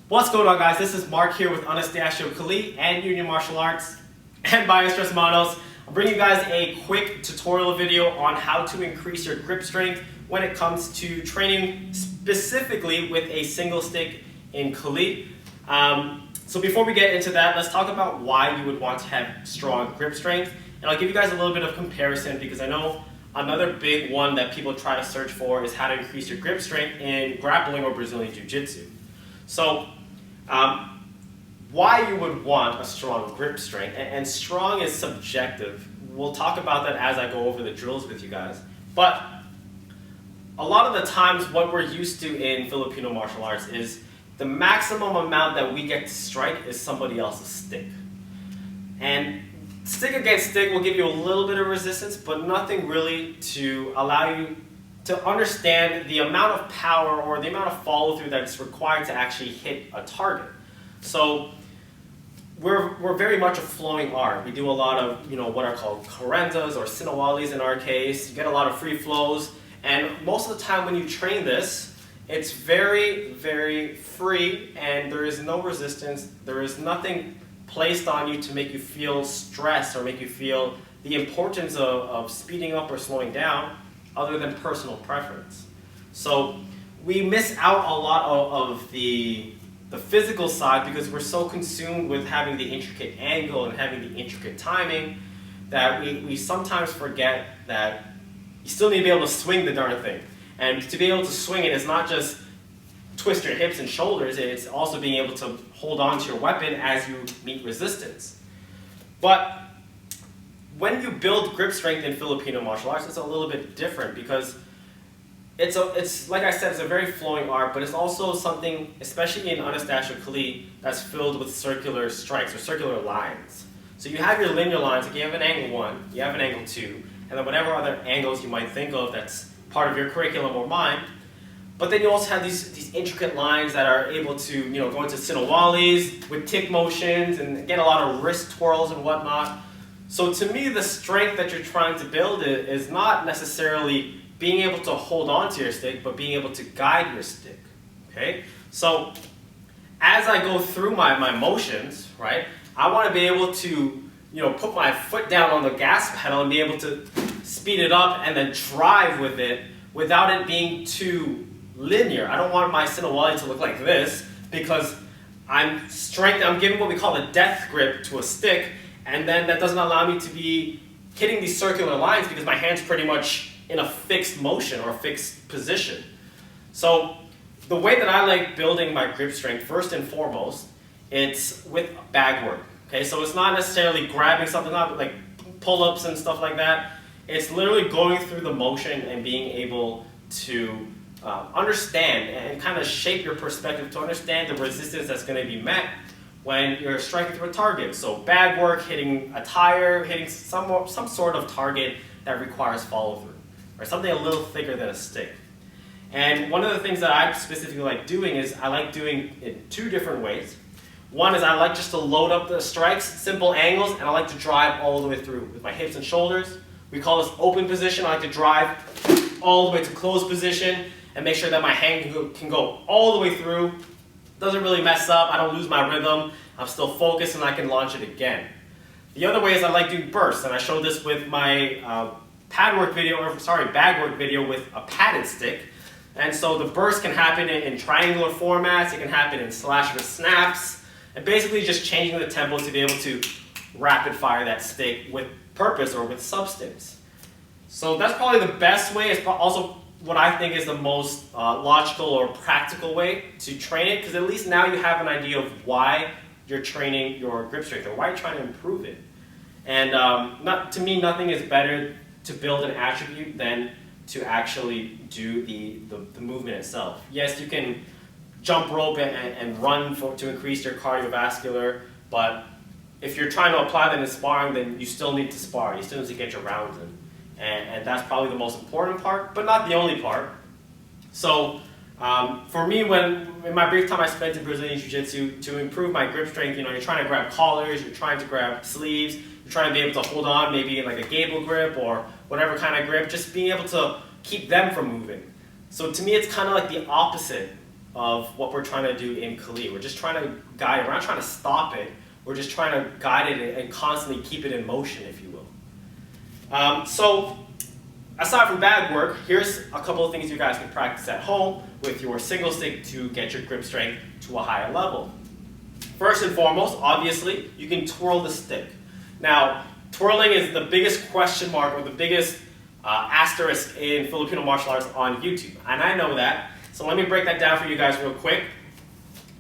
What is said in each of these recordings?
What's going on, guys? This is Mark here with Anastacio and Union Martial Arts and Bias Hermanos. I'm bringing you guys a quick tutorial video on how to increase your grip strength when it comes to training specifically with a single stick in Kali. So before we get into that, let's talk about why you would want to have strong grip strength. And I'll give you guys a little bit of comparison because I know another big one that people try to search for is how to increase your grip strength in grappling or Brazilian Jiu-Jitsu. So why you would want a strong grip strength, and strong is subjective. We'll talk about that as I go over the drills with you guys. But a lot of the times what we're used to in Filipino martial arts is the maximum amount that we get to strike is somebody else's stick. And stick against stick will give you a little bit of resistance, but nothing really to allow you to understand the amount of power or the amount of follow through that's required to actually hit a target. So we're very much a flowing art. We do a lot of what are called carentas or sinawalis in our case. You get a lot of free flows, and most of the time when you train this, it's very, very free, and there is no resistance. There is nothing placed on you to make you feel stressed or make you feel the importance of speeding up or slowing down, other than personal preference. So we miss out a lot of the physical side because we're so consumed with having the intricate angle and having the intricate timing that we sometimes forget that you still need to be able to swing the darn thing. And to be able to swing it is not just twist your hips and shoulders, it's also being able to hold on to your weapon as you meet resistance. But when you build grip strength in Filipino martial arts, it's a little bit different because it's like I said, it's a very flowing art, but it's also something, especially in Anastacio Kali, that's filled with circular strikes or circular lines. So you have your linear lines, like you have an angle 1, you have an angle 2, and then whatever other angles you might think of that's part of your curriculum or mine. But then you also have these intricate lines that are able to go into sinawalis with tick motions and get a lot of wrist twirls and whatnot. So to me, the strength that you're trying to build is not necessarily being able to hold on to your stick, but being able to guide your stick, okay? So as I go through my motions, right, I want to be able to put my foot down on the gas pedal and be able to speed it up and then drive with it without it being too linear. I don't want my sinawali to look like this because I'm giving what we call a death grip to a stick, and then that doesn't allow me to be hitting these circular lines because my hand's pretty much in a fixed motion or a fixed position. So the way that I like building my grip strength, first and foremost, it's with bag work. Okay, so it's not necessarily grabbing something up like pull-ups and stuff like that. It's literally going through the motion and being able to understand and kind of shape your perspective to understand the resistance that's going to be met when you're striking through a target. So bag work, hitting a tire, hitting some sort of target that requires follow-through, or something a little thicker than a stick. And one of the things that I specifically like doing is I like doing it two different ways. One is I like just to load up the strikes, simple angles, and I like to drive all the way through with my hips and shoulders. We call this open position. I like to drive all the way to closed position and make sure that my hand can go all the way through. Doesn't really mess up, I don't lose my rhythm, I'm still focused and I can launch it again. The other way is I like doing bursts, and I showed this with my bag work video with a padded stick. And so the burst can happen in triangular formats, it can happen in slash with snaps, and basically just changing the tempo to be able to rapid fire that stick with purpose or with substance. So that's probably the best way. It's also what I think is the most logical or practical way to train it, because at least now you have an idea of why you're training your grip strength or why you're trying to improve it. And to me, nothing is better to build an attribute than to actually do the movement itself. Yes, you can jump rope and run to increase your cardiovascular, but if you're trying to apply that in sparring, then you still need to spar. You still need to get your rounds in. And that's probably the most important part, but not the only part. So for me, in my brief time I spent in Brazilian Jiu-Jitsu, to improve my grip strength, you're trying to grab collars, you're trying to grab sleeves, you're trying to be able to hold on maybe in like a gable grip or whatever kind of grip, just being able to keep them from moving. So to me, it's kind of like the opposite of what we're trying to do in Kali. We're just trying to guide it. We're not trying to stop it. We're just trying to guide it and constantly keep it in motion, if you will. So aside from bag work, here's a couple of things you guys can practice at home with your single stick to get your grip strength to a higher level. First and foremost, obviously, you can twirl the stick. Now, twirling is the biggest question mark or the biggest asterisk in Filipino martial arts on YouTube, and I know that. So let me break that down for you guys real quick.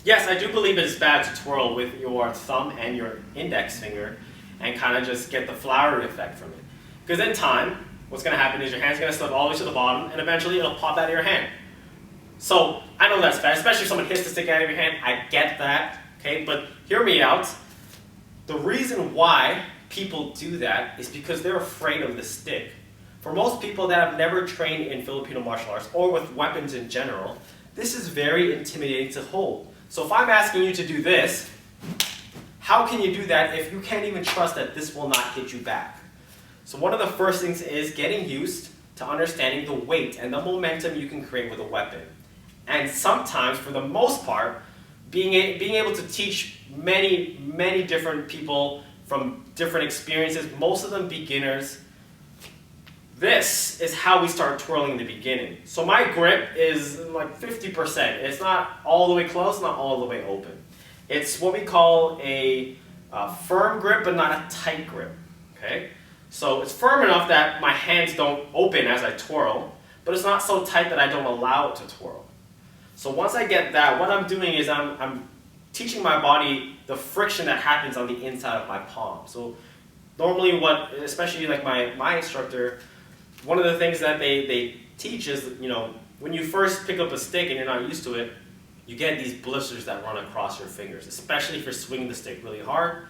Yes, I do believe it's bad to twirl with your thumb and your index finger and kind of just get the flowery effect from it. Because in time, what's going to happen is your hand's going to slip all the way to the bottom and eventually it'll pop out of your hand. So I know that's bad, especially if someone hits the stick out of your hand. I get that, okay? But hear me out. The reason why people do that is because they're afraid of the stick. For most people that have never trained in Filipino martial arts or with weapons in general, this is very intimidating to hold. So if I'm asking you to do this, how can you do that if you can't even trust that this will not hit you back? So one of the first things is getting used to understanding the weight and the momentum you can create with a weapon. And sometimes, for the most part, being able to teach many different people from different experiences, most of them beginners, this is how we start twirling in the beginning. So my grip is like 50%. It's not all the way close, not all the way open. It's what we call a firm grip, but not a tight grip. Okay? So it's firm enough that my hands don't open as I twirl, but it's not so tight that I don't allow it to twirl. So once I get that, what I'm doing is I'm teaching my body the friction that happens on the inside of my palm. So normally especially like my instructor, one of the things that they teach is, when you first pick up a stick and you're not used to it, you get these blisters that run across your fingers, especially if you're swinging the stick really hard.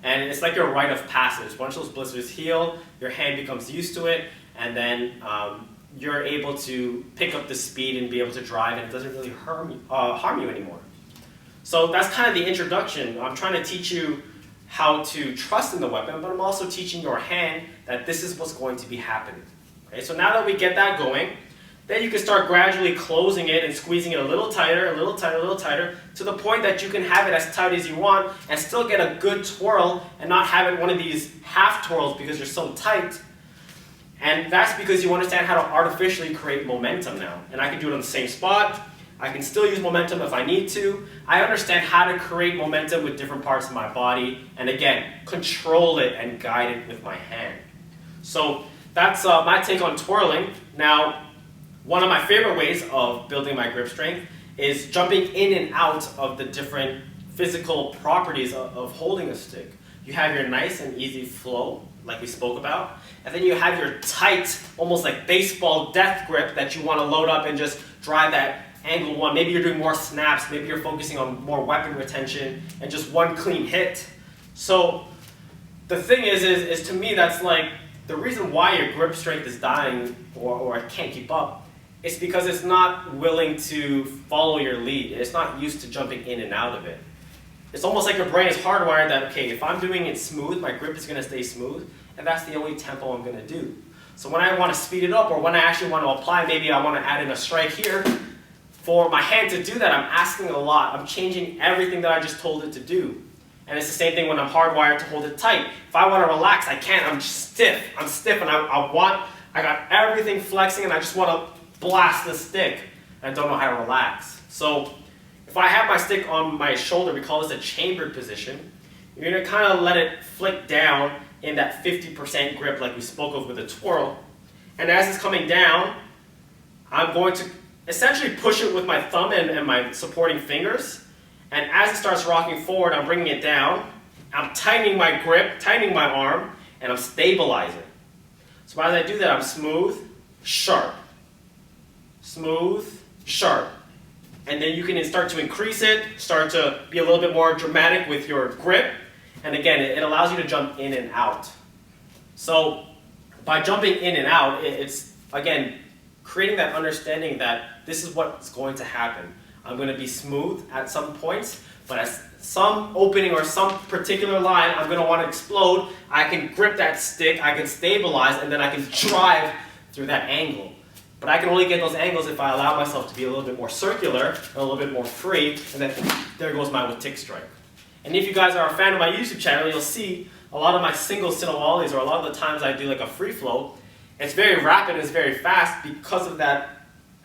And it's like your rite of passage. Once those blisters heal, your hand becomes used to it, and then you're able to pick up the speed and be able to drive, and it doesn't really harm you anymore. So that's kind of the introduction. I'm trying to teach you how to trust in the weapon, but I'm also teaching your hand that this is what's going to be happening. Okay, so now that we get that going, then you can start gradually closing it and squeezing it a little tighter, a little tighter, a little tighter, to the point that you can have it as tight as you want and still get a good twirl and not have it one of these half twirls because you're so tight. And that's because you understand how to artificially create momentum now. And I can do it on the same spot. I can still use momentum if I need to. I understand how to create momentum with different parts of my body. And again, control it and guide it with my hand. So that's my take on twirling. Now, one of my favorite ways of building my grip strength is jumping in and out of the different physical properties of holding a stick. You have your nice and easy flow, like we spoke about, and then you have your tight, almost like baseball death grip that you want to load up and just drive that angle one. Maybe you're doing more snaps, maybe you're focusing on more weapon retention and just one clean hit. So the thing is to me, that's like the reason why your grip strength is dying or it can't keep up. It's because it's not willing to follow your lead. It's not used to jumping in and out of it. It's almost like your brain is hardwired that, okay, if I'm doing it smooth, my grip is going to stay smooth, and that's the only tempo I'm going to do. So when I want to speed it up, or when I actually want to apply, maybe I want to add in a strike here, for my hand to do that, I'm asking a lot. I'm changing everything that I just told it to do. And it's the same thing when I'm hardwired to hold it tight. If I want to relax, I can't. I'm stiff. I'm stiff, and I got everything flexing, and I just want to blast the stick, and I don't know how to relax. So if I have my stick on my shoulder, we call this a chambered position. You're going to kind of let it flick down in that 50% grip like we spoke of with a twirl. And as it's coming down, I'm going to essentially push it with my thumb and my supporting fingers. And as it starts rocking forward, I'm bringing it down. I'm tightening my grip, tightening my arm, and I'm stabilizing. So as I do that, I'm smooth, sharp. Smooth, sharp. And then you can start to increase it, start to be a little bit more dramatic with your grip. And again, it allows you to jump in and out. So by jumping in and out, it's, again, creating that understanding that this is what's going to happen. I'm going to be smooth at some points, but at some opening or some particular line, I'm going to want to explode. I can grip that stick, I can stabilize, and then I can drive through that angle. But I can only get those angles if I allow myself to be a little bit more circular and a little bit more free, and then there goes my with tick strike. And if you guys are a fan of my YouTube channel, you'll see a lot of my single sinawali's, or a lot of the times I do like a free flow. It's very rapid and it's very fast because of that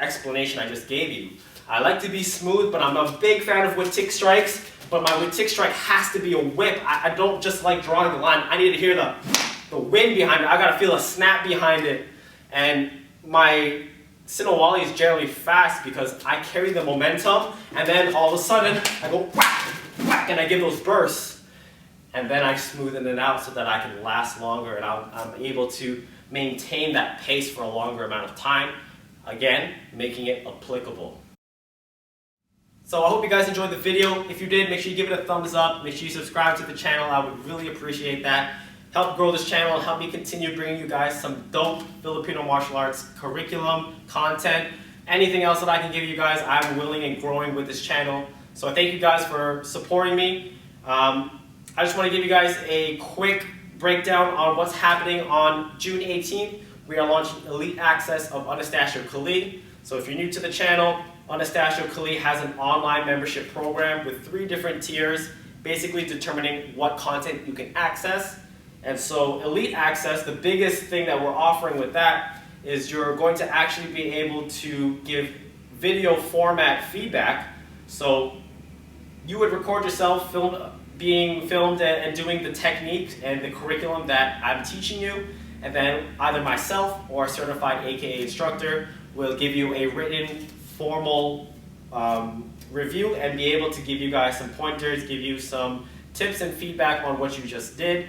explanation I just gave you. I like to be smooth, but I'm a big fan of with tick strikes, but my with tick strike has to be a whip. I don't just like drawing the line. I need to hear the wind behind it. I gotta feel a snap behind it. And my sinawali is generally fast because I carry the momentum, and then all of a sudden I go whack, whack, and I give those bursts. And then I smoothen it out so that I can last longer, and I'm able to maintain that pace for a longer amount of time. Again, making it applicable. So I hope you guys enjoyed the video. If you did, make sure you give it a thumbs up. Make sure you subscribe to the channel. I would really appreciate that. Help grow this channel and help me continue bringing you guys some dope Filipino martial arts curriculum, content, anything else that I can give you guys. I'm willing and growing with this channel. So I thank you guys for supporting me. I just want to give you guys a quick breakdown on what's happening on June 18th. We are launching Elite Access of Anastacio Kali. So if you're new to the channel, Anastacio Kali has an online membership program with 3 different tiers, basically determining what content you can access. And so Elite Access, the biggest thing that we're offering with that is you're going to actually be able to give video format feedback. So you would record yourself being filmed and doing the technique and the curriculum that I'm teaching you, and then either myself or a certified AKA instructor will give you a written formal review and be able to give you guys some pointers, give you some tips and feedback on what you just did.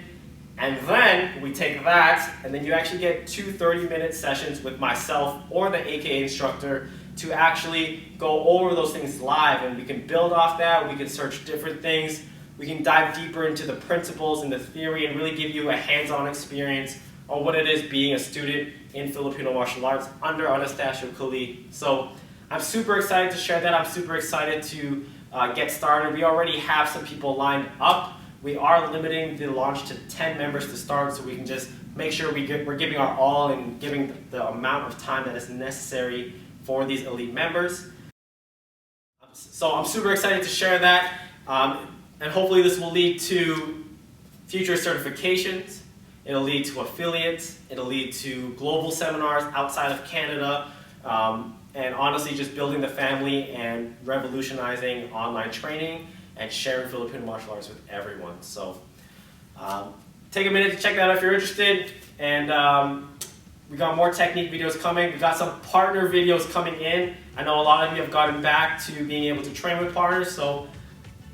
And then we take that, and then you actually get 2 30-minute sessions with myself or the AKA instructor to actually go over those things live, and we can build off that. We can search different things. We can dive deeper into the principles and the theory and really give you a hands-on experience on what it is being a student in Filipino martial arts under Anastacio Kali. So I'm super excited to share that. I'm super excited to get started. We already have some people lined up. We are limiting the launch to 10 members to start, so we can just make sure we're giving our all and giving the amount of time that is necessary for these elite members. So I'm super excited to share that, and hopefully this will lead to future certifications. It'll lead to affiliates. It'll lead to global seminars outside of Canada, and honestly just building the family and revolutionizing online training and sharing Filipino martial arts with everyone. So take a minute to check that out if you're interested. And we got more technique videos coming. We got some partner videos coming in. I know a lot of you have gotten back to being able to train with partners, so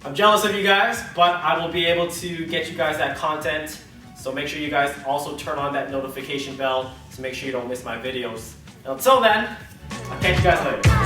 I'm jealous of you guys, but I will be able to get you guys that content. So make sure you guys also turn on that notification bell to make sure you don't miss my videos. And until then, I'll catch you guys later.